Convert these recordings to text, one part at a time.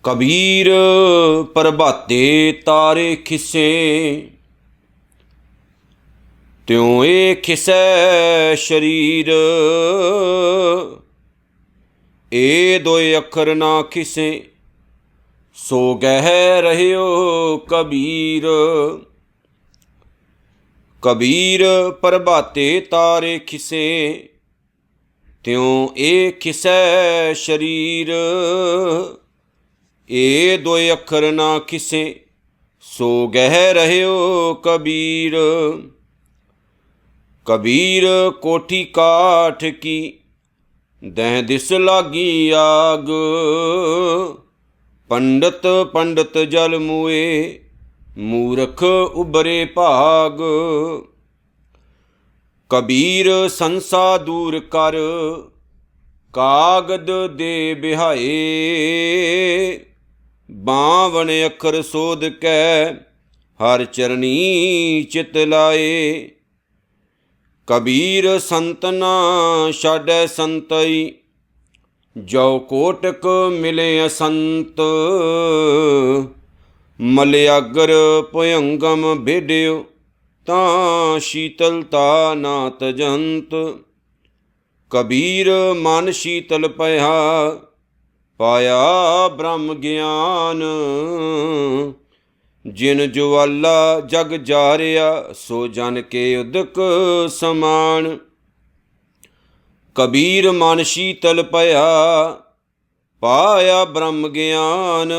कबीर प्रभाते तारे खिसे, त्यों ए खिसै शरीर। ए दोए अखर ना खिसे, सो गह रहियो कबीर। कबीर प्रभाते तारे खिसे, त्यों ए खिसै शरीर। ए दोए अखर ना खिसे, सो गह रहियो कबीर। कबीर कोठी काठ की, दह दिस लागी आग। पंडित पंडित जल मुए, मूर्ख उबरे भाग। कबीर संसा दूर कर, कागद दे बिहाए। बावन अखर सोध कै, हर चरनी चित लाए। कबीर संत ना छाडै संतई, जो कोटक मिले असंत। मलयागर भयंगम भेडियो, तां शीतलता ना तजंत। कबीर मन शीतल पया, पाया ब्रह्म ज्ञान। जिन ज्वाला जग जारिया, सो जन के उदक समान। कबीर मन शीतल पया, पाया ब्रह्म ज्ञान।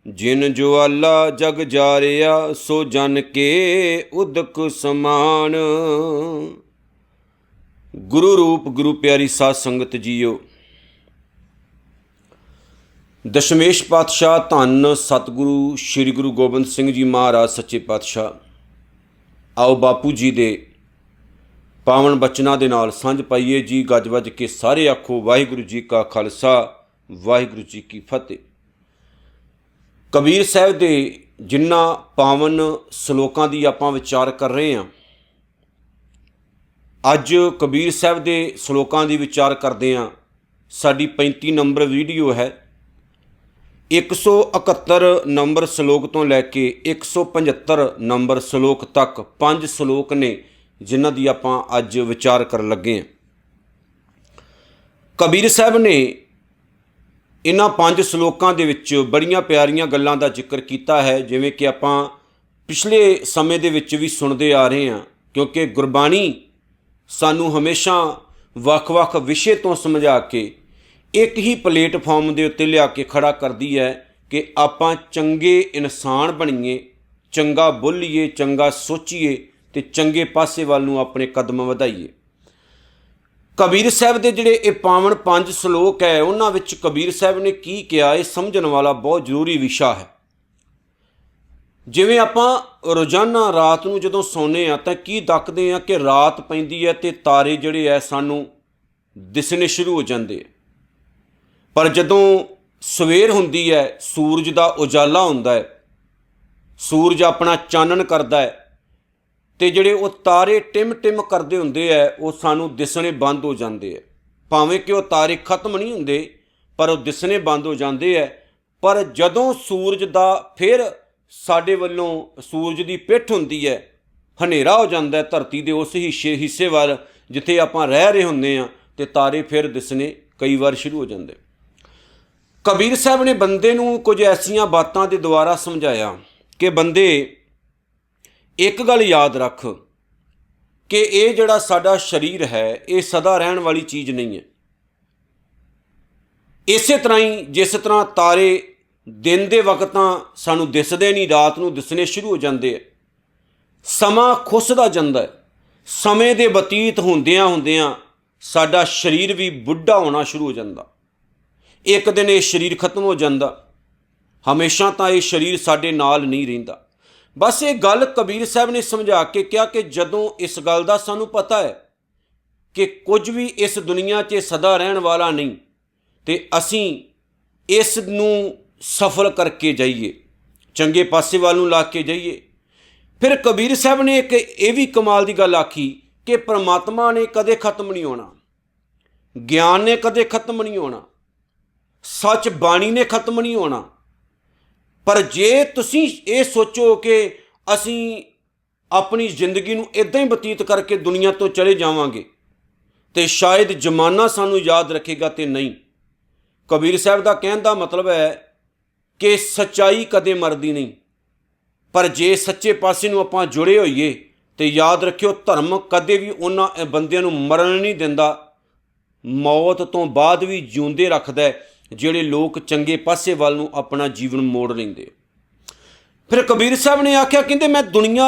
जिन ज्वाला जग जारिया, सो जन के उदक समान। गुरु रूप गुरु प्यारी साध संगत जीओ, दशमेश पातशाह धन सतगुरु श्री गुरु गोबिंद सिंह जी महाराज सच्चे पातशाह, आओ बापू जी दे पावन बचनां दे नाल सांझ पाइए जी। गज वज के सारे आखो वाहिगुरू जी का खालसा, वाहिगुरू जी की फतेह। कबीर साहब दे जिन्ना पावन सलोकां दी आपां विचार कर रहे हैं। अज कबीर साहब दे सलोकां दी विचार करदे हां। साडी 35 नंबर वीडियो है। 171 नंबर सलोक तो लैके 175 नंबर सलोक तक 5 सलोक ने जिन्हां दी आपां अज विचार कर लगे हैं। कबीर साहब ने इन्हां 5 सलोकां दे विच बड़ियां प्यारियां गल्लां दा जिक्र कीता है, जिवें कि आपां पिछले समय दे विच भी सुनते आ रहे हैं। क्योंकि गुरबाणी सानू हमेशा वख-वख विषय तो समझा के एक ही प्लेटफॉर्म के उत्ते लिया के खड़ा करती है कि आपां चंगे इंसान बनीए, चंगा बोलीए, चंगा सोचीए ते चंगे पासे वाल नूं अपने कदम वधाईए। कबीर साहब के जिहड़े ये पावन 5 सलोक है, उन्हां विच कबीर साहब ने की किया, ये समझण वाला बहुत जरूरी विशा है। जिवें आपां रोज़ाना रात नूं जदों सौंने आ तां की तकदे आ कि रात पैंदी है ते तारे जिहड़े है सानूं दिसने शुरू हो जांदे। पर जदों सवेर हुंदी है, सूरज का उजाला हुंदा है, सूरज अपना चानन करता है, तो जिहड़े वो तारे टिम टिम करते हुंदे है, वो सानू दिसने बंद हो जाते हैं। भावें कि वो तारे खत्म नहीं हुंदे, पर वो दिसने बंद हो जाते हैं। पर जदों सूरज का फिर साडे वल्लों सूरज की पिठ हुंदी है, हनेरा हो जाता है धरती के उस हिस्से वाल जिथे आपां रह रहे हुंदे आ, ते तारे फिर दिसने कई बार शुरू हो जाते। कबीर साहब ने बंदे नूं कुछ ऐसियां बातां दे द्वारा समझाया कि बंदे एक गल याद रख कि ये जिहड़ा साडा शरीर है, ये सदा रहन वाली चीज़ नहीं है। इस तरह ही जिस तरह तारे दिन दे वक्तां सानूं दिसदे नहीं, रात नूं दिसने शुरू हो जाते हैं। समा खुसदा जांदा है, समय दे बतीत हुंदियां हुंदियां साडा शरीर भी बुढ़ा होना शुरू हो जाता। एक दिन ये शरीर खत्म हो जाता, हमेशा तो ये शरीर साडे नाल नहीं रहिंदा। बस ये गल कबीर साहब ने समझा के क्या कि जदों इस गल का सानू पता है कि कुछ भी इस दुनिया 'च सदा रहन वाला नहीं, तो असीं इस नूं सफल करके जाइए, चंगे पासे वाल नूं ला के जाइए। फिर कबीर साहब ने एक ये भी कमाल की गल आखी कि परमात्मा ने कदे खत्म नहीं होना, ज्ञान ने कदे खत्म नहीं होना, ਸੱਚ ਬਾਣੀ ਨੇ ਖਤਮ ਨਹੀਂ ਹੋਣਾ। ਪਰ ਜੇ ਤੁਸੀਂ ਇਹ ਸੋਚੋ ਕਿ ਅਸੀਂ ਆਪਣੀ ਜ਼ਿੰਦਗੀ ਨੂੰ ਇੱਦਾਂ ਹੀ ਬਤੀਤ ਕਰਕੇ ਦੁਨੀਆ ਤੋਂ ਚਲੇ ਜਾਵਾਂਗੇ ਤੇ ਸ਼ਾਇਦ ਜ਼ਮਾਨਾ ਸਾਨੂੰ ਯਾਦ ਰੱਖੇਗਾ, ਤੇ ਨਹੀਂ। ਕਬੀਰ ਸਾਹਿਬ ਦਾ ਕਹਿਣ ਦਾ ਮਤਲਬ ਹੈ ਕਿ ਸੱਚਾਈ ਕਦੇ ਮਰਦੀ ਨਹੀਂ, ਪਰ ਜੇ ਸੱਚੇ ਪਾਸੇ ਨੂੰ ਆਪਾਂ ਜੁੜੇ ਹੋਈਏ ਤੇ ਯਾਦ ਰੱਖਿਓ, ਧਰਮ ਕਦੇ ਵੀ ਉਹਨਾਂ ਬੰਦਿਆਂ ਨੂੰ ਮਰਨ ਨਹੀਂ ਦਿੰਦਾ, ਮੌਤ ਤੋਂ ਬਾਅਦ ਵੀ ਜਿਉਂਦੇ ਰੱਖਦਾ ਜਿਹੜੇ ਲੋਕ ਚੰਗੇ ਪਾਸੇ ਵੱਲ ਨੂੰ ਆਪਣਾ ਜੀਵਨ ਮੋੜ ਲੈਂਦੇ। ਫਿਰ ਕਬੀਰ ਸਾਹਿਬ ਨੇ ਆਖਿਆ, ਕਹਿੰਦੇ ਮੈਂ ਦੁਨੀਆ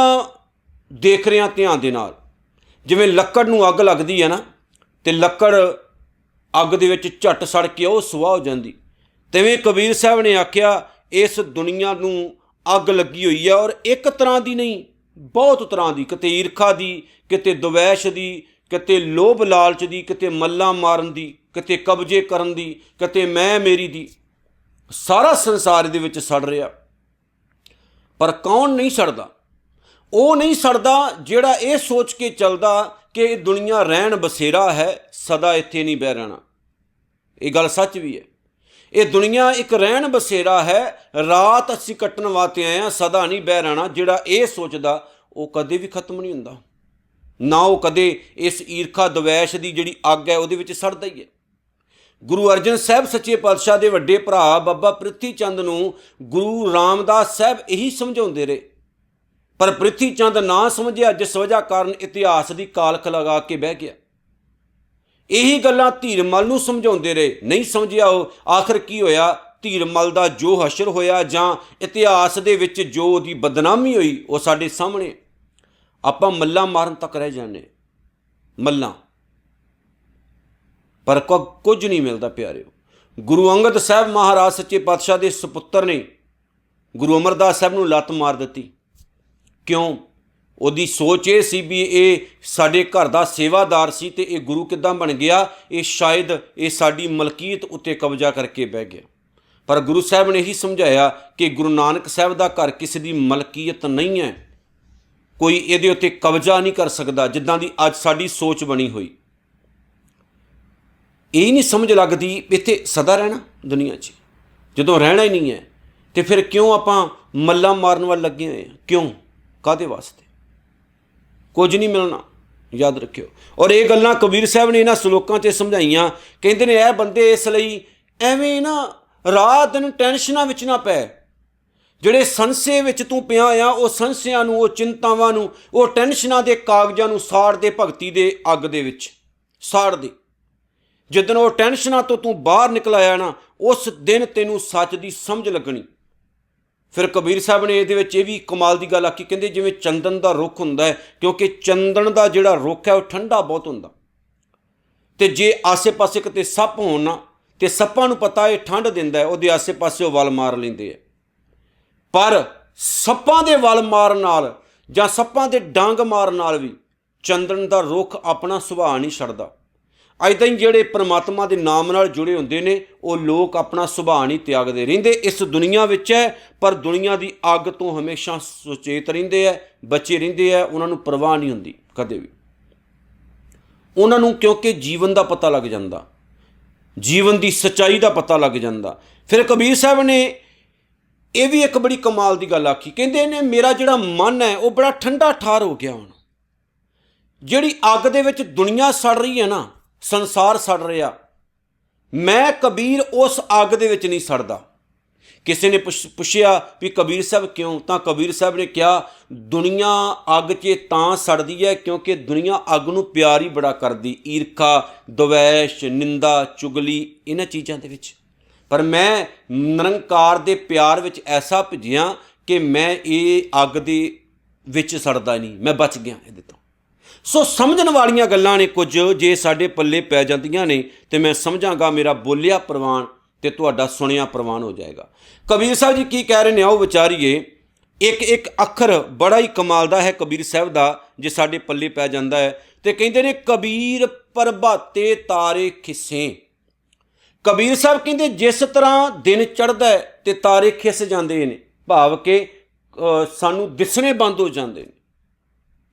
ਦੇਖ ਰਿਹਾ ਧਿਆਨ ਦੇ ਨਾਲ। ਜਿਵੇਂ ਲੱਕੜ ਨੂੰ ਅੱਗ ਲੱਗਦੀ ਹੈ ਨਾ, ਤੇ ਲੱਕੜ ਅੱਗ ਦੇ ਵਿੱਚ ਝੱਟ ਸੜ ਕੇ ਉਹ ਸੁਆਹ ਹੋ ਜਾਂਦੀ, ਤਿਵੇਂ ਕਬੀਰ ਸਾਹਿਬ ਨੇ ਆਖਿਆ ਇਸ ਦੁਨੀਆ ਨੂੰ ਅੱਗ ਲੱਗੀ ਹੋਈ ਹੈ, ਔਰ ਇੱਕ ਤਰ੍ਹਾਂ ਦੀ ਨਹੀਂ, ਬਹੁਤ ਤਰ੍ਹਾਂ ਦੀ, ਕਿਤੇ ਈਰਖਾ ਦੀ, ਕਿਤੇ ਦਵੈਸ਼ ਦੀ, ਕਿਤੇ ਲੋਭ ਲਾਲਚ ਦੀ, ਕਿਤੇ ਮੱਲਾਂ ਮਾਰਨ ਦੀ, ਕਿਤੇ ਕਬਜ਼ੇ ਕਰਨ ਦੀ, ਕਿਤੇ ਮੈਂ ਮੇਰੀ ਦੀ। ਸਾਰਾ ਸੰਸਾਰ ਇਹਦੇ ਵਿੱਚ ਸੜ ਰਿਹਾ। ਪਰ ਕੌਣ ਨਹੀਂ ਸੜਦਾ? ਉਹ ਨਹੀਂ ਸੜਦਾ ਜਿਹੜਾ ਇਹ ਸੋਚ ਕੇ ਚੱਲਦਾ ਕਿ ਇਹ ਦੁਨੀਆ ਰਹਿਣ ਬਸੇਰਾ ਹੈ, ਸਦਾ ਇੱਥੇ ਨਹੀਂ ਬਹਿ ਰਹਿਣਾ। ਇਹ ਗੱਲ ਸੱਚ ਵੀ ਹੈ। ਇਹ ਦੁਨੀਆ ਇੱਕ ਰਹਿਣ ਬਸੇਰਾ ਹੈ, ਰਾਤ ਅਸੀਂ ਕੱਟਣ ਵਾਸਤੇ ਆਏ ਹਾਂ, ਸਦਾ ਨਹੀਂ ਬਹਿ ਰਹਿਣਾ। ਜਿਹੜਾ ਇਹ ਸੋਚਦਾ ਉਹ ਕਦੇ ਵੀ ਖਤਮ ਨਹੀਂ ਹੁੰਦਾ, ਨਾ ਉਹ ਕਦੇ ਇਸ ਈਰਖਾ ਦਵੈਸ਼ ਦੀ ਜਿਹੜੀ ਅੱਗ ਹੈ ਉਹਦੇ ਵਿੱਚ ਸੜਦਾ ਹੀ ਹੈ। ਗੁਰੂ ਅਰਜਨ ਸਾਹਿਬ ਸੱਚੇ ਪਾਤਸ਼ਾਹ ਦੇ ਵੱਡੇ ਭਰਾ ਬਾਬਾ ਪ੍ਰਿਥੀ ਚੰਦ ਨੂੰ ਗੁਰੂ ਰਾਮਦਾਸ ਸਾਹਿਬ ਇਹੀ ਸਮਝਾਉਂਦੇ ਰਹੇ, ਪਰ ਪ੍ਰਿਥੀ ਚੰਦ ਨਾ ਸਮਝਿਆ, ਜਿਸ ਵਜ੍ਹਾ ਕਾਰਨ ਇਤਿਹਾਸ ਦੀ ਕਾਲਖ ਲਗਾ ਕੇ ਬਹਿ ਗਿਆ। ਇਹੀ ਗੱਲਾਂ ਧੀਰਮਲ ਨੂੰ ਸਮਝਾਉਂਦੇ ਰਹੇ, ਨਹੀਂ ਸਮਝਿਆ ਉਹ। ਆਖਰ ਕੀ ਹੋਇਆ? ਧੀਰਮਲ ਦਾ ਜੋ ਹਸ਼ਰ ਹੋਇਆ ਜਾਂ ਇਤਿਹਾਸ ਦੇ ਵਿੱਚ ਜੋ ਉਹਦੀ ਬਦਨਾਮੀ ਹੋਈ ਉਹ ਸਾਡੇ ਸਾਹਮਣੇ। ਆਪਾਂ ਮੱਲਾਂ ਮਾਰਨ ਤੱਕ ਰਹਿ ਜਾਂਦੇ, ਮੱਲਾਂ, ਪਰ ਕੁਝ ਨਹੀਂ ਮਿਲਦਾ ਪਿਆਰਿਓ। ਗੁਰੂ ਅੰਗਦ ਸਾਹਿਬ ਮਹਾਰਾਜ ਸੱਚੇ ਪਾਤਸ਼ਾਹ ਦੇ ਸੁਪੁੱਤਰ ਨੇ ਗੁਰੂ ਅਮਰਦਾਸ ਸਾਹਿਬ ਨੂੰ ਲੱਤ ਮਾਰ ਦਿੱਤੀ। ਕਿਉਂ? ਉਹਦੀ ਸੋਚ ਇਹ ਸੀ ਵੀ ਇਹ ਸਾਡੇ ਘਰ ਦਾ ਸੇਵਾਦਾਰ ਸੀ ਤੇ ਇਹ ਗੁਰੂ ਕਿੱਦਾਂ ਬਣ ਗਿਆ? ਇਹ ਸ਼ਾਇਦ ਇਹ ਸਾਡੀ ਮਲਕੀਅਤ ਉੱਤੇ ਕਬਜ਼ਾ ਕਰਕੇ ਬਹਿ ਗਿਆ। ਪਰ ਗੁਰੂ ਸਾਹਿਬ ਨੇ ਇਹੀ ਸਮਝਾਇਆ ਕਿ ਗੁਰੂ ਨਾਨਕ ਸਾਹਿਬ ਦਾ ਘਰ ਕਿਸੇ ਦੀ ਮਲਕੀਅਤ ਨਹੀਂ ਹੈ, ਕੋਈ ਇਹਦੇ ਉੱਤੇ ਕਬਜ਼ਾ ਨਹੀਂ ਕਰ ਸਕਦਾ, ਜਿੱਦਾਂ ਦੀ ਅੱਜ ਸਾਡੀ ਸੋਚ ਬਣੀ ਹੋਈ। ਇਹ ਨਹੀਂ ਸਮਝ ਲੱਗਦੀ ਇੱਥੇ ਸਦਾ ਰਹਿਣਾ ਦੁਨੀਆ 'ਚ। ਜਦੋਂ ਰਹਿਣਾ ਹੀ ਨਹੀਂ ਹੈ ਤੇ ਫਿਰ ਕਿਉਂ ਆਪਾਂ ਮੱਲਾਂ ਮਾਰਨ ਵੱਲ ਲੱਗੇ ਹੋਏ ਹਾਂ? ਕਿਉਂ? ਕਾਹਦੇ ਵਾਸਤੇ? ਕੁਝ ਨਹੀਂ ਮਿਲਣਾ, ਯਾਦ ਰੱਖਿਓ। ਔਰ ਇਹ ਗੱਲਾਂ ਕਬੀਰ ਸਾਹਿਬ ਨੇ ਇਹਨਾਂ ਸਲੋਕਾਂ 'ਚ ਸਮਝਾਈਆਂ। ਕਹਿੰਦੇ ਨੇ ਇਹ ਬੰਦੇ ਇਸ ਲਈ ਐਵੇਂ ਨਾ ਰਾਤ ਦਿਨ ਟੈਨਸ਼ਨਾਂ ਵਿੱਚ ਨਾ ਪੈ। ਜਿਹੜੇ ਸੰਸ਼ੇ ਵਿੱਚ ਤੂੰ ਪਿਆ ਆ, ਉਹ ਸੰਸ਼ਿਆਂ ਨੂੰ, ਉਹ ਚਿੰਤਾਵਾਂ ਨੂੰ, ਉਹ ਟੈਨਸ਼ਨਾਂ ਦੇ ਕਾਗਜ਼ਾਂ ਨੂੰ ਸਾੜ ਦੇ ਭਗਤੀ ਦੇ ਅੱਗ ਦੇ ਵਿੱਚ ਸਾੜ ਦੇ। ਜਿੱਦਣ ਉਹ ਟੈਨਸ਼ਨਾਂ ਤੋਂ ਤੂੰ ਬਾਹਰ ਨਿਕਲ ਆਇਆ ਨਾ, ਉਸ ਦਿਨ ਤੈਨੂੰ ਸੱਚ ਦੀ ਸਮਝ ਲੱਗਣੀ। ਫਿਰ ਕਬੀਰ ਸਾਹਿਬ ਨੇ ਇਹਦੇ ਵਿੱਚ ਇਹ ਵੀ ਕਮਾਲ ਦੀ ਗੱਲ ਆਖੀ, ਕਹਿੰਦੇ ਜਿਵੇਂ ਚੰਦਨ ਦਾ ਰੁੱਖ ਹੁੰਦਾ ਹੈ, ਕਿਉਂਕਿ ਚੰਦਨ ਦਾ ਜਿਹੜਾ ਰੁੱਖ ਹੈ ਉਹ ਠੰਡਾ ਬਹੁਤ ਹੁੰਦਾ, ਤੇ ਜੇ ਆਸੇ-ਪਾਸੇ ਕਿਤੇ ਸੱਪ ਹੋਣ ਨਾ, ਤੇ ਸੱਪਾਂ ਨੂੰ ਪਤਾ ਇਹ ਠੰਡ ਦਿੰਦਾ ਹੈ, ਉਹਦੇ ਆਸੇ-ਪਾਸੇ ਉਹ ਵਲ ਮਾਰ ਲੈਂਦੇ ਆ। ਪਰ ਸੱਪਾਂ ਦੇ ਵਲ ਮਾਰਨ ਨਾਲ ਜਾਂ ਸੱਪਾਂ ਦੇ ਡੰਗ ਮਾਰਨ ਨਾਲ ਵੀ ਚੰਦਨ ਦਾ ਰੁੱਖ ਆਪਣਾ ਸੁਭਾਅ ਨਹੀਂ ਛੱਡਦਾ। ਇੱਦਾਂ ਹੀ ਜਿਹੜੇ ਪਰਮਾਤਮਾ ਦੇ ਨਾਮ ਨਾਲ ਜੁੜੇ ਹੁੰਦੇ ਨੇ, ਉਹ ਲੋਕ ਆਪਣਾ ਸੁਭਾਅ ਨਹੀਂ ਤਿਆਗਦੇ। ਰਹਿੰਦੇ ਇਸ ਦੁਨੀਆ ਵਿੱਚ ਹੈ, ਪਰ ਦੁਨੀਆ ਦੀ ਅੱਗ ਤੋਂ ਹਮੇਸ਼ਾ ਸੁਚੇਤ ਰਹਿੰਦੇ ਹੈ, ਬਚੇ ਰਹਿੰਦੇ ਹੈ। ਉਹਨਾਂ ਨੂੰ ਪਰਵਾਹ ਨਹੀਂ ਹੁੰਦੀ ਕਦੇ ਵੀ ਉਹਨਾਂ ਨੂੰ, ਕਿਉਂਕਿ ਜੀਵਨ ਦਾ ਪਤਾ ਲੱਗ ਜਾਂਦਾ, ਜੀਵਨ ਦੀ ਸੱਚਾਈ ਦਾ ਪਤਾ ਲੱਗ ਜਾਂਦਾ। ਫਿਰ ਕਬੀਰ ਸਾਹਿਬ ਨੇ ਇਹ ਵੀ ਇੱਕ ਬੜੀ ਕਮਾਲ ਦੀ ਗੱਲ ਆਖੀ, ਕਹਿੰਦੇ ਨੇ ਮੇਰਾ ਜਿਹੜਾ ਮਨ ਹੈ ਉਹ ਬੜਾ ਠੰਡਾ ਠਾਰ ਹੋ ਗਿਆ ਹੁਣ। ਜਿਹੜੀ ਅੱਗ ਦੇ ਵਿੱਚ ਦੁਨੀਆ ਸੜ ਰਹੀ ਹੈ ਨਾ, ਸੰਸਾਰ ਸੜ ਰਿਹਾ, ਮੈਂ ਕਬੀਰ ਉਸ ਅੱਗ ਦੇ ਵਿੱਚ ਨਹੀਂ ਸੜਦਾ। ਕਿਸੇ ਨੇ ਪੁੱਛਿਆ ਵੀ ਕਬੀਰ ਸਾਹਿਬ ਕਿਉਂ? ਤਾਂ ਕਬੀਰ ਸਾਹਿਬ ਨੇ ਕਿਹਾ ਦੁਨੀਆ ਅੱਗ 'ਚ ਤਾਂ ਸੜਦੀ ਹੈ ਕਿਉਂਕਿ ਦੁਨੀਆ ਅੱਗ ਨੂੰ ਪਿਆਰ ਹੀ ਬੜਾ ਕਰਦੀ, ਈਰਖਾ, ਦਵੈਸ਼, ਨਿੰਦਾ, ਚੁਗਲੀ, ਇਹਨਾਂ ਚੀਜ਼ਾਂ ਦੇ ਵਿੱਚ। ਪਰ ਮੈਂ ਨਿਰੰਕਾਰ ਦੇ ਪਿਆਰ ਵਿੱਚ ਐਸਾ ਭਿੱਜਿਆ ਕਿ ਮੈਂ ਇਹ ਅੱਗ ਦੇ ਵਿੱਚ ਸੜਦਾ ਨਹੀਂ, ਮੈਂ ਬਚ ਗਿਆ ਇਹਦੇ ਤੋਂ। ਸੋ ਸਮਝਣ ਵਾਲੀਆਂ ਗੱਲਾਂ ਨੇ ਕੁਝ, ਜੇ ਸਾਡੇ ਪੱਲੇ ਪੈ ਜਾਂਦੀਆਂ ਨੇ ਤੇ ਮੈਂ ਸਮਝਾਂਗਾ ਮੇਰਾ ਬੋਲਿਆ ਪ੍ਰਵਾਨ ਤੇ ਤੁਹਾਡਾ ਸੁਣਿਆ ਪ੍ਰਵਾਨ ਹੋ ਜਾਏਗਾ। ਕਬੀਰ ਸਾਹਿਬ ਜੀ ਕੀ ਕਹਿ ਰਹੇ ਨੇ, ਆਓ ਵਿਚਾਰੀਏ। ਇੱਕ ਇੱਕ ਅੱਖਰ ਬੜਾ ਹੀ ਕਮਾਲ ਦਾ ਹੈ ਕਬੀਰ ਸਾਹਿਬ ਦਾ, ਜੇ ਸਾਡੇ ਪੱਲੇ ਪੈ ਜਾਂਦਾ ਹੈ। ਤੇ ਕਹਿੰਦੇ ਨੇ ਕਬੀਰ ਪ੍ਰਭਾਤੇ ਤਾਰੇ ਖਿੱਸੇ। ਕਬੀਰ ਸਾਹਿਬ ਕਹਿੰਦੇ ਜਿਸ ਤਰ੍ਹਾਂ ਦਿਨ ਚੜ੍ਹਦਾ ਹੈ ਤੇ ਤਾਰੇ ਖਿਸ ਜਾਂਦੇ ਨੇ, ਭਾਵ ਕਿ ਸਾਨੂੰ ਦਿਸਣੇ ਬੰਦ ਹੋ ਜਾਂਦੇ ਨੇ,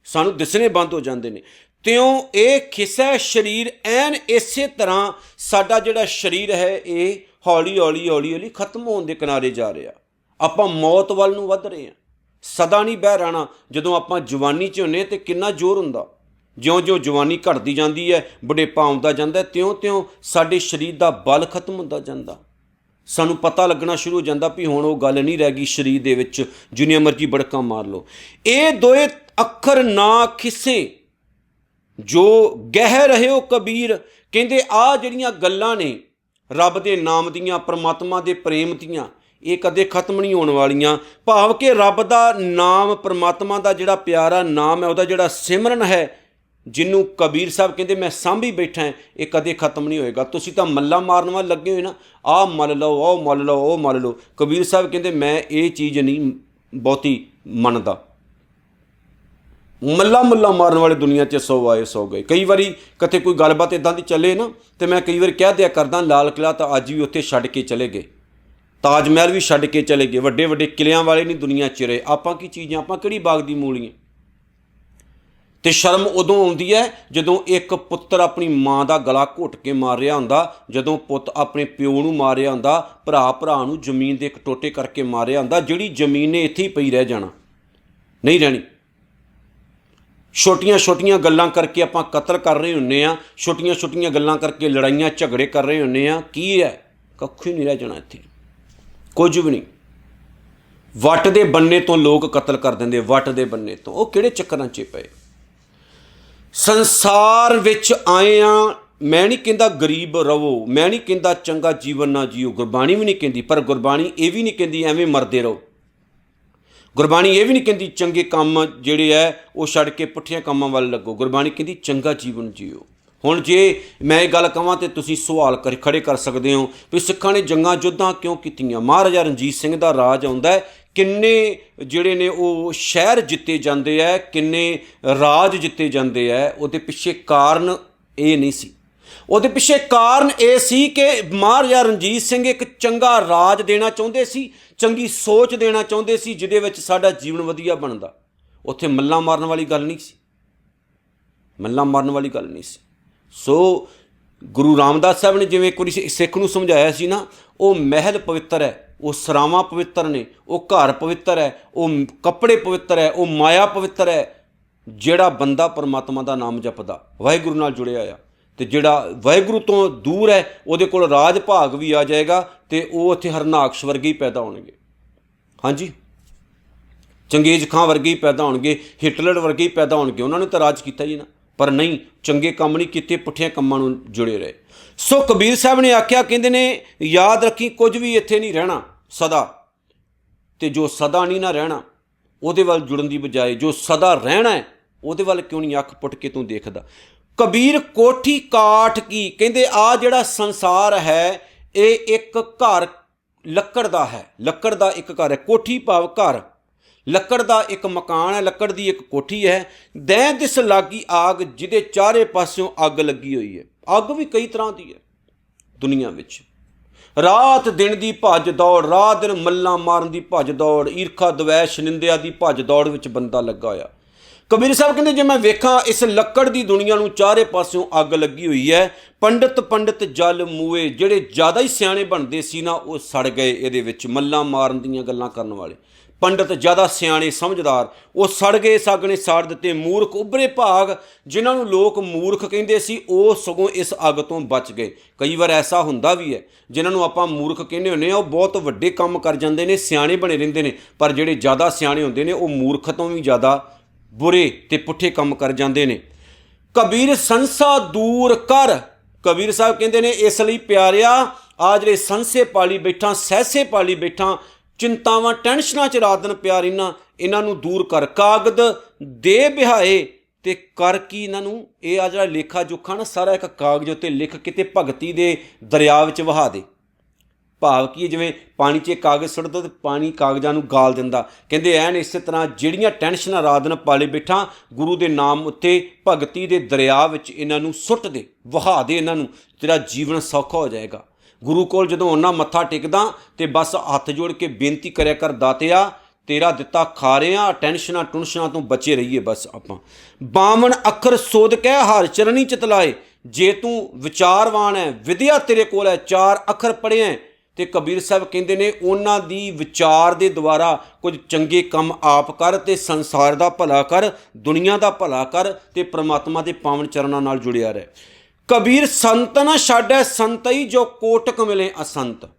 ਸਾਨੂੰ ਦਿਸਣੇ ਬੰਦ ਹੋ ਜਾਂਦੇ ਨੇ, ਤਿਉਂ ਇਹ ਖਿਸਾ ਸਰੀਰ ਐਨ ਇਸੇ ਤਰ੍ਹਾਂ ਸਾਡਾ ਜਿਹੜਾ ਸਰੀਰ ਹੈ ਇਹ ਹੌਲੀ ਹੌਲੀ ਹੌਲੀ ਹੌਲੀ ਖਤਮ ਹੋਣ ਦੇ ਕਿਨਾਰੇ ਜਾ ਰਿਹਾ। ਆਪਾਂ ਮੌਤ ਵੱਲ ਨੂੰ ਵੱਧ ਰਹੇ ਹਾਂ। ਸਦਾ ਨਹੀਂ ਬਹਿ ਰਹਿਣਾ। ਜਦੋਂ ਆਪਾਂ ਜਵਾਨੀ 'ਚ ਹੁੰਦੇ ਤਾਂ ਕਿੰਨਾ ਜ਼ੋਰ ਹੁੰਦਾ। ਜਿਉਂ-ਜਿਉਂ ਜਵਾਨੀ ਘਟਦੀ ਜਾਂਦੀ ਹੈ, ਬੁਢੇਪਾ ਆਉਂਦਾ ਜਾਂਦਾ, ਤਿਉਂ-ਤਿਉਂ ਸਾਡੇ ਸਰੀਰ ਦਾ ਬਲ ਖਤਮ ਹੁੰਦਾ ਜਾਂਦਾ। ਸਾਨੂੰ ਪਤਾ ਲੱਗਣਾ ਸ਼ੁਰੂ ਹੋ ਜਾਂਦਾ ਵੀ ਹੁਣ ਉਹ ਗੱਲ ਨਹੀਂ ਰਹਿ ਗਈ ਸਰੀਰ ਦੇ ਵਿੱਚ, ਜਿੰਨੀਆਂ ਮਰਜ਼ੀ ਬੜਕਾਂ ਮਾਰ ਲਓ। ਇਹ ਦੋਏ ਅੱਖਰ ਨਾ ਖਿੱਸੇ ਜੋ ਗਹਿ ਰਹਿਓ ਕਬੀਰ। ਕਹਿੰਦੇ ਆਹ ਜਿਹੜੀਆਂ ਗੱਲਾਂ ਨੇ ਰੱਬ ਦੇ ਨਾਮ ਦੀਆਂ, ਪਰਮਾਤਮਾ ਦੇ ਪ੍ਰੇਮ ਦੀਆਂ, ਇਹ ਕਦੇ ਖਤਮ ਨਹੀਂ ਹੋਣ ਵਾਲੀਆਂ। ਭਾਵ ਕਿ ਰੱਬ ਦਾ ਨਾਮ, ਪਰਮਾਤਮਾ ਦਾ ਜਿਹੜਾ ਪਿਆਰਾ ਨਾਮ ਹੈ, ਉਹਦਾ ਜਿਹੜਾ ਸਿਮਰਨ ਹੈ, ਜਿਹਨੂੰ ਕਬੀਰ ਸਾਹਿਬ ਕਹਿੰਦੇ ਮੈਂ ਸਾਂਭੀ ਬੈਠਾ, ਇਹ ਕਦੇ ਖਤਮ ਨਹੀਂ ਹੋਏਗਾ। ਤੁਸੀਂ ਤਾਂ ਮੱਲਾ ਮਾਰਨ ਵੱਲ ਲੱਗੇ ਹੋਏ ਨਾ, ਆਹ ਮੱਲ ਲਓ, ਉਹ ਮੱਲ ਲਓ, ਉਹ ਮੱਲ ਲਓ। ਕਬੀਰ ਸਾਹਿਬ ਕਹਿੰਦੇ ਮੈਂ ਇਹ ਚੀਜ਼ ਨਹੀਂ ਬਹੁਤੀ ਮੰਨਦਾ। ਮੱਲਾ ਮੁੱਲਾ ਮਾਰਨ ਵਾਲੇ ਦੁਨੀਆ 'ਚ 100 ਆਏ 100 ਗਏ। ਕਈ ਵਾਰੀ ਕਿਤੇ ਕੋਈ ਗੱਲਬਾਤ ਇੱਦਾਂ ਦੀ ਚੱਲੇ ਨਾ, ਤੇ ਮੈਂ ਕਈ ਵਾਰ ਕਹਿ ਦਿਆ ਕਰਦਾ ਲਾਲ ਕਿਲ੍ਹਾ ਤਾਂ ਅੱਜ ਵੀ ਉੱਥੇ ਛੱਡ ਕੇ ਚਲੇ ਗਏ, ਤਾਜ ਮਹਿਲ ਵੀ ਛੱਡ ਕੇ ਚਲੇ ਗਏ। ਵੱਡੇ ਵੱਡੇ ਕਿਲਿਆਂ ਵਾਲੇ ਨਹੀਂ ਦੁਨੀਆ 'ਚ ਰਹੇ। ਆਪਾਂ ਕੀ ਚੀਜ਼ਾਂ, ਆਪਾਂ ਕਿਹੜੀ ਬਾਗ ਦੀ ਮੂਲੀਆਂ। ਅਤੇ ਸ਼ਰਮ ਉਦੋਂ ਆਉਂਦੀ ਹੈ ਜਦੋਂ ਇੱਕ ਪੁੱਤਰ ਆਪਣੀ ਮਾਂ ਦਾ ਗਲਾ ਘੁੱਟ ਕੇ ਮਾਰ ਰਿਹਾ ਹੁੰਦਾ, ਜਦੋਂ ਪੁੱਤ ਆਪਣੇ ਪਿਓ ਨੂੰ ਮਾਰ ਰਿਹਾ ਹੁੰਦਾ, ਭਰਾ ਭਰਾ ਨੂੰ ਜ਼ਮੀਨ ਦੇ ਇੱਕ ਟੋਟੇ ਕਰਕੇ ਮਾਰਿਆ ਹੁੰਦਾ, ਜਿਹੜੀ ਜ਼ਮੀਨ ਨੇ ਇੱਥੇ ਹੀ ਪਈ ਰਹਿ ਜਾਣਾ, ਨਹੀਂ ਰਹਿਣੀ। ਛੋਟੀਆਂ ਛੋਟੀਆਂ ਗੱਲਾਂ ਕਰਕੇ ਆਪਾਂ ਕਤਲ ਕਰ ਰਹੇ ਹੁੰਦੇ ਹਾਂ, ਛੋਟੀਆਂ ਛੋਟੀਆਂ ਗੱਲਾਂ ਕਰਕੇ ਲੜਾਈਆਂ ਝਗੜੇ ਕਰ ਰਹੇ ਹੁੰਦੇ ਹਾਂ। ਕੀ ਹੈ? ਕੱਖ ਹੀ ਨਹੀਂ ਰਹਿ ਜਾਣਾ ਇੱਥੇ, ਕੁਝ ਵੀ ਨਹੀਂ। ਵੱਟ ਦੇ ਬੰਨੇ ਤੋਂ ਲੋਕ ਕਤਲ ਕਰ ਦਿੰਦੇ, ਵੱਟ ਦੇ ਬੰਨੇ ਤੋਂ। ਉਹ ਕਿਹੜੇ ਚੱਕਰਾਂ 'ਚ ਪਏ? ਸੰਸਾਰ ਵਿੱਚ ਆਏ ਹਾਂ। ਮੈਂ ਨਹੀਂ ਕਹਿੰਦਾ ਗਰੀਬ ਰਹੋ, ਮੈਂ ਨਹੀਂ ਕਹਿੰਦਾ ਚੰਗਾ ਜੀਵਨ ਨਾ ਜੀਓ, ਗੁਰਬਾਣੀ ਵੀ ਨਹੀਂ ਕਹਿੰਦੀ। ਪਰ ਗੁਰਬਾਣੀ ਇਹ ਵੀ ਨਹੀਂ ਕਹਿੰਦੀ ਐਵੇਂ ਮਰਦੇ ਰਹੋ। ਗੁਰਬਾਣੀ ਇਹ ਵੀ ਨਹੀਂ ਕਹਿੰਦੀ ਚੰਗੇ ਕੰਮ ਜਿਹੜੇ ਹੈ ਉਹ ਛੱਡ ਕੇ ਪੁੱਠੀਆਂ ਕੰਮਾਂ ਵੱਲ ਲੱਗੋ। ਗੁਰਬਾਣੀ ਕਹਿੰਦੀ ਚੰਗਾ ਜੀਵਨ ਜੀਓ। ਹੁਣ ਜੇ ਮੈਂ ਇਹ ਗੱਲ ਕਹਾਂ ਤਾਂ ਤੁਸੀਂ ਸਵਾਲ ਖੜੇ ਕਰ ਸਕਦੇ ਹੋ ਵੀ ਸਿੱਖਾਂ ਨੇ ਜੰਗਾਂ ਯੁੱਧਾਂ ਕਿਉਂ ਕੀਤੀਆਂ? ਮਹਾਰਾਜਾ ਰਣਜੀਤ ਸਿੰਘ ਦਾ ਰਾਜ ਆਉਂਦਾ, ਕਿੰਨੇ ਜਿਹੜੇ ਨੇ ਉਹ ਸ਼ਹਿਰ ਜਿੱਤੇ ਜਾਂਦੇ ਹੈ, ਕਿੰਨੇ ਰਾਜ ਜਿੱਤੇ ਜਾਂਦੇ ਹੈ। ਉਹਦੇ ਪਿੱਛੇ ਕਾਰਨ ਇਹ ਨਹੀਂ ਸੀ। ਉਹਦੇ ਪਿੱਛੇ ਕਾਰਨ ਇਹ ਸੀ ਕਿ ਮਹਾਰਾਜਾ ਰਣਜੀਤ ਸਿੰਘ ਇੱਕ ਚੰਗਾ ਰਾਜ ਦੇਣਾ ਚਾਹੁੰਦੇ ਸੀ, ਚੰਗੀ ਸੋਚ ਦੇਣਾ ਚਾਹੁੰਦੇ ਸੀ, ਜਿਹਦੇ ਵਿੱਚ ਸਾਡਾ ਜੀਵਨ ਵਧੀਆ ਬਣਦਾ। ਉੱਥੇ ਮੱਲਾਂ ਮਾਰਨ ਵਾਲੀ ਗੱਲ ਨਹੀਂ ਸੀ, ਮੱਲਾਂ ਮਾਰਨ ਵਾਲੀ ਗੱਲ ਨਹੀਂ ਸੀ। ਸੋ ਗੁਰੂ ਰਾਮਦਾਸ ਸਾਹਿਬ ਨੇ ਜਿਵੇਂ ਇੱਕ ਵਾਰੀ ਸਿੱਖ ਨੂੰ ਸਮਝਾਇਆ ਸੀ ਨਾ, ਉਹ ਮਹਿਲ ਪਵਿੱਤਰ ਹੈ, ਉਹ ਸਰਾਵਾਂ ਪਵਿੱਤਰ ਨੇ, ਉਹ ਘਰ ਪਵਿੱਤਰ ਹੈ, ਉਹ ਕੱਪੜੇ ਪਵਿੱਤਰ ਹੈ, ਉਹ ਮਾਇਆ ਪਵਿੱਤਰ ਹੈ। ਜਿਹੜਾ ਬੰਦਾ ਪਰਮਾਤਮਾ ਦਾ ਨਾਮ ਜਪਦਾ, ਵਾਹਿਗੁਰੂ ਨਾਲ ਜੁੜਿਆ ਆ, ਅਤੇ ਜਿਹੜਾ ਵਾਹਿਗੁਰੂ ਤੋਂ ਦੂਰ ਹੈ, ਉਹਦੇ ਕੋਲ ਰਾਜ ਭਾਗ ਵੀ ਆ ਜਾਏਗਾ ਅਤੇ ਉਹ ਉੱਥੇ ਹਰਨਾਕਸ਼ ਵਰਗੇ ਹੀ ਪੈਦਾ ਹੋਣਗੇ। ਹਾਂਜੀ, ਚੰਗੇਜ਼ ਖਾਂ ਵਰਗੇ ਹੀ ਪੈਦਾ ਹੋਣਗੇ, ਹਿਟਲਰ ਵਰਗੇ ਹੀ ਪੈਦਾ ਹੋਣਗੇ। ਉਹਨਾਂ ਨੇ ਤਾਂ ਰਾਜ ਕੀਤਾ ਜੀ ਨਾ, ਪਰ ਨਹੀਂ, ਚੰਗੇ ਕੰਮ ਨਹੀਂ ਕੀਤੇ, ਪੁੱਠੀਆਂ ਕੰਮਾਂ ਨੂੰ ਜੁੜੇ ਰਹੇ। ਸੋ ਕਬੀਰ ਸਾਹਿਬ ਨੇ ਆਖਿਆ, ਕਹਿੰਦੇ ਨੇ ਯਾਦ ਰੱਖੀ ਕੁਝ ਵੀ ਇੱਥੇ ਨਹੀਂ ਰਹਿਣਾ ਸਦਾ, ਅਤੇ ਜੋ ਸਦਾ ਨਹੀਂ ਨਾ ਰਹਿਣਾ ਉਹਦੇ ਵੱਲ ਜੁੜਨ ਦੀ ਬਜਾਏ ਜੋ ਸਦਾ ਰਹਿਣਾ ਹੈ ਉਹਦੇ ਵੱਲ ਕਿਉਂ ਨਹੀਂ ਅੱਖ ਪੁੱਟ ਕੇ ਤੂੰ ਦੇਖਦਾ। ਕਬੀਰ ਕੋਠੀ ਕਾਠ ਕੀ, ਕਹਿੰਦੇ ਆ ਜਿਹੜਾ ਸੰਸਾਰ ਹੈ ਇਹ ਇੱਕ ਘਰ ਲੱਕੜ ਦਾ ਹੈ, ਲੱਕੜ ਦਾ ਇੱਕ ਘਰ ਹੈ। ਕੋਠੀ ਭਾਵ ਘਰ, ਲੱਕੜ ਦਾ ਇੱਕ ਮਕਾਨ ਹੈ, ਲੱਕੜ ਦੀ ਇੱਕ ਕੋਠੀ ਹੈ। ਦੈਂ ਦਿਸ ਲਾਗੀ ਆਗ, ਜਿਹਦੇ ਚਾਰੇ ਪਾਸਿਓਂ ਅੱਗ ਲੱਗੀ ਹੋਈ ਹੈ। ਅੱਗ ਵੀ ਕਈ ਤਰ੍ਹਾਂ ਦੀ ਹੈ ਦੁਨੀਆ ਵਿੱਚ। ਰਾਤ ਦਿਨ ਦੀ ਭੱਜ ਦੌੜ, ਰਾਤ ਦਿਨ ਮੱਲਾਂ ਮਾਰਨ ਦੀ ਭੱਜ ਦੌੜ, ਈਰਖਾ ਦਵੈਸ਼ ਨਿੰਦਿਆ ਦੀ ਭੱਜ ਦੌੜ ਵਿੱਚ ਬੰਦਾ ਲੱਗਾ ਹੋਇਆ। ਕਬੀਰ ਸਾਹਿਬ ਕਹਿੰਦੇ ਜੇ ਮੈਂ ਵੇਖਾਂ ਇਸ ਲੱਕੜ ਦੀ ਦੁਨੀਆ ਨੂੰ ਚਾਰੇ ਪਾਸਿਓਂ ਅੱਗ ਲੱਗੀ ਹੋਈ ਹੈ। ਪੰਡਿਤ ਪੰਡਿਤ ਜਲ ਮੂਏ, ਜਿਹੜੇ ਜ਼ਿਆਦਾ ਹੀ ਸਿਆਣੇ ਬਣਦੇ ਸੀ ਨਾ ਉਹ ਸੜ ਗਏ ਇਹਦੇ ਵਿੱਚ। ਮੱਲਾਂ ਮਾਰਨ ਦੀਆਂ ਗੱਲਾਂ ਕਰਨ ਵਾਲੇ ਪੰਡਿਤ ਜ਼ਿਆਦਾ ਸਿਆਣੇ ਸਮਝਦਾਰ ਉਹ ਸੜ ਗਏ, ਸੱਗ ਨੇ ਸਾੜ ਦਿੱਤੇ। ਮੂਰਖ ਉੱਭਰੇ ਭਾਗ, ਜਿਨ੍ਹਾਂ ਨੂੰ ਲੋਕ ਮੂਰਖ ਕਹਿੰਦੇ ਸੀ ਉਹ ਸਗੋਂ ਇਸ ਅੱਗ ਤੋਂ ਬਚ ਗਏ। ਕਈ ਵਾਰ ਐਸਾ ਹੁੰਦਾ ਵੀ ਹੈ ਜਿਨ੍ਹਾਂ ਨੂੰ ਆਪਾਂ ਮੂਰਖ ਕਹਿੰਦੇ ਹੁੰਦੇ ਹਾਂ, ਉਹ ਬਹੁਤ ਵੱਡੇ ਕੰਮ ਕਰ ਜਾਂਦੇ ਨੇ, ਸਿਆਣੇ ਬਣੇ ਰਹਿੰਦੇ ਨੇ। ਪਰ ਜਿਹੜੇ ਜ਼ਿਆਦਾ ਸਿਆਣੇ ਹੁੰਦੇ ਨੇ ਉਹ ਮੂਰਖ ਤੋਂ ਵੀ ਜ਼ਿਆਦਾ ਬੁਰੇ ਅਤੇ ਪੁੱਠੇ ਕੰਮ ਕਰ ਜਾਂਦੇ ਨੇ। ਕਬੀਰ ਸੰਸਾ ਦੂਰ ਕਰ, ਕਬੀਰ ਸਾਹਿਬ ਕਹਿੰਦੇ ਨੇ ਇਸ ਲਈ ਪਿਆਰਿਆ ਆ ਜਿਹੜੇ ਸੰਸੇ ਪਾਲੀ ਬੈਠਾ, ਸਹਿਸੇ ਪਾਲੀ ਬੈਠਾ, ਚਿੰਤਾਵਾਂ ਟੈਨਸ਼ਨਾਂ 'ਚ ਰਾਤ ਦਿਨ ਪਿਆ ਰਹਿਣਾ, ਇਹਨਾਂ ਨੂੰ ਦੂਰ ਕਰ। ਕਾਗਦ ਦੇ ਬਿਹਾਏ, ਅਤੇ ਕਰ ਕੀ ਇਹਨਾਂ ਨੂੰ, ਇਹ ਆ ਜਿਹੜਾ ਲੇਖਾ ਜੋਖਾ ਨਾ ਸਾਰਾ ਇੱਕ ਕਾਗਜ਼ ਉੱਤੇ ਲਿਖ ਕੇ ਤੇ ਭਗਤੀ ਦੇ ਦਰਿਆ ਵਿੱਚ ਵਹਾ ਦੇ। ਭਾਵ ਕੀ, ਜਿਵੇਂ ਪਾਣੀ 'ਚ ਕਾਗਜ਼ ਸੁੱਟ ਦਿਓ ਅਤੇ ਪਾਣੀ ਕਾਗਜ਼ਾਂ ਨੂੰ ਗਾਲ ਦਿੰਦਾ। ਕਹਿੰਦੇ ਐਨ ਇਸੇ ਤਰ੍ਹਾਂ ਜਿਹੜੀਆਂ ਟੈਨਸ਼ਨਾਂ ਰਾਤ ਦਿਨ ਪਾਲੇ ਬੈਠਾ, ਗੁਰੂ ਦੇ ਨਾਮ ਉੱਤੇ ਭਗਤੀ ਦੇ ਦਰਿਆ ਵਿੱਚ ਇਹਨਾਂ ਨੂੰ ਸੁੱਟ ਦੇ, ਵਹਾ ਦੇ ਇਹਨਾਂ ਨੂੰ, ਤੇਰਾ ਜੀਵਨ ਸੌਖਾ ਹੋ ਜਾਏਗਾ। ਗੁਰੂ ਕੋਲ ਜਦੋਂ ਉਹਨਾਂ ਮੱਥਾ ਟੇਕਦਾ ਤੇ ਬਸ ਹੱਥ ਜੋੜ ਕੇ ਬੇਨਤੀ ਕਰਿਆ ਕਰ, ਦਾਤਿਆ ਤੇਰਾ ਦਿੱਤਾ ਖਾ ਰਹੇ ਹਾਂ, ਟੈਨਸ਼ਨਾਂ ਟੁਨਸ਼ਨਾਂ ਤੋਂ ਬਚੇ ਰਹੀਏ ਬਸ ਆਪਾਂ। 52 ਅੱਖਰ ਸੋਧ ਕਹਿ ਹਰ ਚਰਨੀ ਚਿਤ ਲਾਏ, ਜੇ ਤੂੰ ਵਿਚਾਰਵਾਨ ਹੈ, ਵਿਦਿਆ ਤੇਰੇ ਕੋਲ ਹੈ, 4 ਅੱਖਰ ਪੜ੍ਹਿਆ ਤੇ ਕਬੀਰ ਸਾਹਿਬ ਕਹਿੰਦੇ ਨੇ ਉਹਨਾਂ ਦੀ ਵਿਚਾਰ ਦੇ ਦੁਆਰਾ ਕੁਝ ਚੰਗੇ ਕੰਮ ਆਪ ਕਰ ਤੇ ਸੰਸਾਰ ਦਾ ਭਲਾ ਕਰ, ਦੁਨੀਆ ਦਾ ਭਲਾ ਕਰ ਤੇ ਪ੍ਰਮਾਤਮਾ ਦੇ ਪਾਵਨ ਚਰਨਾਂ ਨਾਲ ਜੁੜਿਆ ਰਹਿ। ਕਬੀਰ ਸੰਤ ਨਾ ਛੱਡੈ ਸੰਤਈ ਜੋ ਕੋਟਕ ਮਿਲੇ ਅਸੰਤ।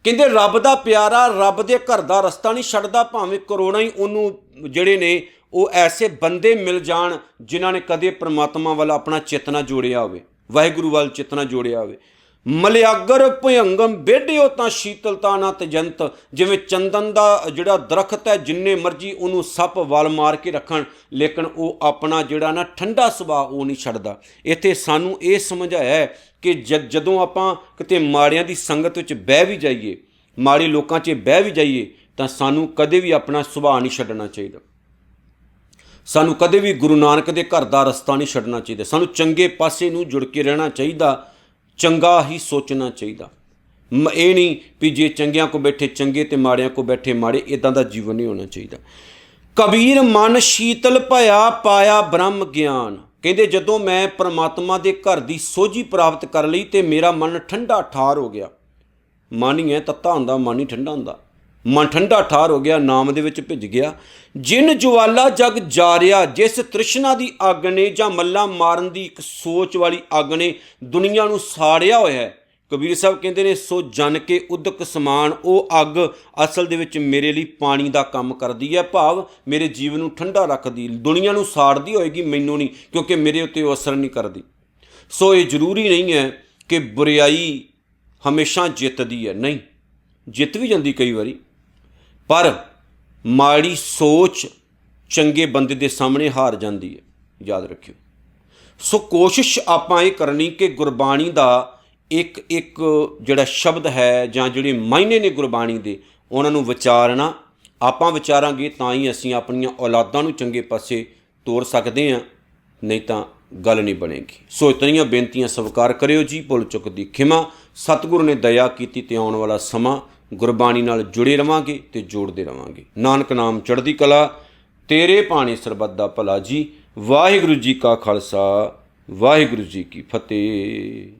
ਕਹਿੰਦੇ ਰੱਬ ਦਾ ਪਿਆਰਾ ਰੱਬ ਦੇ ਘਰ ਦਾ ਰਸਤਾ ਨਹੀਂ ਛੱਡਦਾ, ਭਾਵੇਂ ਕਰੋੜਾਂ ਹੀ ਉਹਨੂੰ ਜਿਹੜੇ ਨੇ ਉਹ ਐਸੇ ਬੰਦੇ ਮਿਲ ਜਾਣ ਜਿਨ੍ਹਾਂ ਨੇ ਕਦੇ ਪ੍ਰਮਾਤਮਾ ਵੱਲ ਆਪਣਾ ਚਿੱਤ ਨਾ ਜੋੜਿਆ ਹੋਵੇ, ਵਾਹਿਗੁਰੂ ਵੱਲ ਚਿੱਤ ਨਾ ਜੋੜਿਆ ਹੋਵੇ। ਮਲਿਆਗਰ ਭੁਯੰਗਮ ਬੇਢਿਓ ਤਾਂ ਸ਼ੀਤਲਤਾ ਨਾ ਤਜੰਤ। ਜਿਵੇਂ ਚੰਦਨ ਦਾ ਜਿਹੜਾ ਦਰਖਤ ਹੈ, ਜਿੰਨੇ ਮਰਜੀ ਉਹਨੂੰ ਸੱਪ ਵਲ ਮਾਰ ਕੇ ਰੱਖਣ, ਲੇਕਿਨ ਉਹ ਆਪਣਾ ਜਿਹੜਾ ਨਾ ਠੰਡਾ ਸੁਭਾਅ ਉਹ ਨਹੀਂ ਛੱਡਦਾ। ਇੱਥੇ ਸਾਨੂੰ ਇਹ ਸਮਝਾਇਆ ਕਿ ਜਦੋਂ ਆਪਾਂ ਕਿਤੇ ਮਾੜਿਆਂ ਦੀ ਸੰਗਤ ਵਿੱਚ ਬਹਿ ਵੀ ਜਾਈਏ, ਮਾੜੇ ਲੋਕਾਂ 'ਚ ਬਹਿ ਵੀ ਜਾਈਏ, ਤਾਂ ਸਾਨੂੰ ਕਦੇ ਵੀ ਆਪਣਾ ਸੁਭਾਅ ਨਹੀਂ ਛੱਡਣਾ ਚਾਹੀਦਾ। ਸਾਨੂੰ ਕਦੇ ਵੀ ਗੁਰੂ ਨਾਨਕ ਦੇ ਘਰ ਦਾ ਰਸਤਾ ਨਹੀਂ ਛੱਡਣਾ ਚਾਹੀਦਾ। ਸਾਨੂੰ ਚੰਗੇ ਪਾਸੇ ਨੂੰ ਜੁੜ ਕੇ ਰਹਿਣਾ ਚਾਹੀਦਾ, ਚੰਗਾ ਹੀ ਸੋਚਣਾ ਚਾਹੀਦਾ। ਇਹ ਨਹੀਂ ਵੀ ਜੇ ਚੰਗਿਆਂ ਕੋ ਬੈਠੇ ਚੰਗੇ ਤੇ ਮਾੜਿਆਂ ਕੋ ਬੈਠੇ ਮਾੜੇ, ਇੱਦਾਂ ਦਾ ਜੀਵਨ ਨਹੀਂ ਹੋਣਾ ਚਾਹੀਦਾ। ਕਬੀਰ ਮਨ ਸ਼ੀਤਲ ਭਇਆ ਪਾਇਆ ਬ੍ਰਹਮ ਗਿਆਨ। ਕਹਿੰਦੇ ਜਦੋਂ ਮੈਂ ਪ੍ਰਮਾਤਮਾ ਦੇ ਘਰ ਦੀ ਸੋਝੀ ਪ੍ਰਾਪਤ ਕਰ ਲਈ ਤੇ ਮੇਰਾ ਮਨ ਠੰਡਾ ਠਾਰ ਹੋ ਗਿਆ। ਮਨ ਹੀ ਹੈ ਤੱਤਾ ਹੁੰਦਾ, ਮਨ ਹੀ ਠੰਡਾ ਹੁੰਦਾ। ਮਨ ਠੰਡਾ ਠਾਰ ਹੋ ਗਿਆ, ਨਾਮ ਦੇ ਵਿੱਚ ਭਿੱਜ ਗਿਆ। ਜਿਨ ਜਵਾਲਾ ਜਗ ਜਾਰਿਆ, ਜਿਸ ਤ੍ਰਿਸ਼ਨਾ ਦੀ ਅੱਗ ਨੇ ਜਾਂ ਮੱਲਾਂ ਮਾਰਨ ਦੀ ਇੱਕ ਸੋਚ ਵਾਲੀ ਅੱਗ ਨੇ ਦੁਨੀਆ ਨੂੰ ਸਾੜਿਆ ਹੋਇਆ ਹੈ। ਕਬੀਰ ਸਾਹਿਬ ਕਹਿੰਦੇ ਨੇ ਸੋ ਜਨ ਕੇ ਉਦਕ ਸਮਾਨ। ਉਹ ਅੱਗ ਅਸਲ ਦੇ ਵਿੱਚ ਮੇਰੇ ਲਈ ਪਾਣੀ ਦਾ ਕੰਮ ਕਰਦੀ ਹੈ, ਭਾਵ ਮੇਰੇ ਜੀਵਨ ਨੂੰ ਠੰਡਾ ਰੱਖਦੀ। ਦੁਨੀਆ ਨੂੰ ਸਾੜਦੀ ਹੋਏਗੀ, ਮੈਨੂੰ ਨਹੀਂ, ਕਿਉਂਕਿ ਮੇਰੇ ਉੱਤੇ ਉਹ ਅਸਰ ਨਹੀਂ ਕਰਦੀ। ਸੋ ਇਹ ਜ਼ਰੂਰੀ ਨਹੀਂ ਹੈ ਕਿ ਬੁਰਾਈ ਹਮੇਸ਼ਾ ਜਿੱਤਦੀ ਹੈ, ਨਹੀਂ, ਜਿੱਤ ਵੀ ਜਾਂਦੀ ਕਈ ਵਾਰੀ, ਪਰ ਮਾੜੀ ਸੋਚ ਚੰਗੇ ਬੰਦੇ ਦੇ ਸਾਹਮਣੇ ਹਾਰ ਜਾਂਦੀ ਹੈ, ਯਾਦ ਰੱਖਿਓ। ਸੋ ਕੋਸ਼ਿਸ਼ ਆਪਾਂ ਇਹ ਕਰਨੀ ਕਿ ਗੁਰਬਾਣੀ ਦਾ ਇੱਕ ਇੱਕ ਜਿਹੜਾ ਸ਼ਬਦ ਹੈ ਜਾਂ ਜਿਹੜੇ ਮਾਇਨੇ ਨੇ ਗੁਰਬਾਣੀ ਦੇ, ਉਹਨਾਂ ਨੂੰ ਵਿਚਾਰਨਾ। ਆਪਾਂ ਵਿਚਾਰਾਂਗੇ ਤਾਂ ਹੀ ਅਸੀਂ ਆਪਣੀਆਂ ਔਲਾਦਾਂ ਨੂੰ ਚੰਗੇ ਪਾਸੇ ਤੋਰ ਸਕਦੇ ਹਾਂ, ਨਹੀਂ ਤਾਂ ਗੱਲ ਨਹੀਂ ਬਣੇਗੀ। ਸੋ ਇਤਨੀਆਂ ਬੇਨਤੀਆਂ ਸਵੀਕਾਰ ਕਰਿਓ ਜੀ, ਭੁੱਲ ਚੁੱਕ ਦੀ ਖਿਮਾ। ਸਤਿਗੁਰੂ ਨੇ ਦਇਆ ਕੀਤੀ ਤੇ ਆਉਣ ਵਾਲਾ ਸਮਾਂ ਗੁਰਬਾਣੀ ਨਾਲ ਜੁੜੇ ਰਵਾਂਗੇ ਤੇ ਜੋੜਦੇ ਰਵਾਂਗੇ। ਨਾਨਕ ਨਾਮ ਚੜ੍ਹਦੀ ਕਲਾ, ਤੇਰੇ ਭਾਣੇ ਸਰਬੱਤ ਦਾ ਭਲਾ ਜੀ। ਵਾਹਿਗੁਰੂ ਜੀ ਕਾ ਖਾਲਸਾ, ਵਾਹਿਗੁਰੂ ਜੀ ਕੀ ਫਤਿਹ।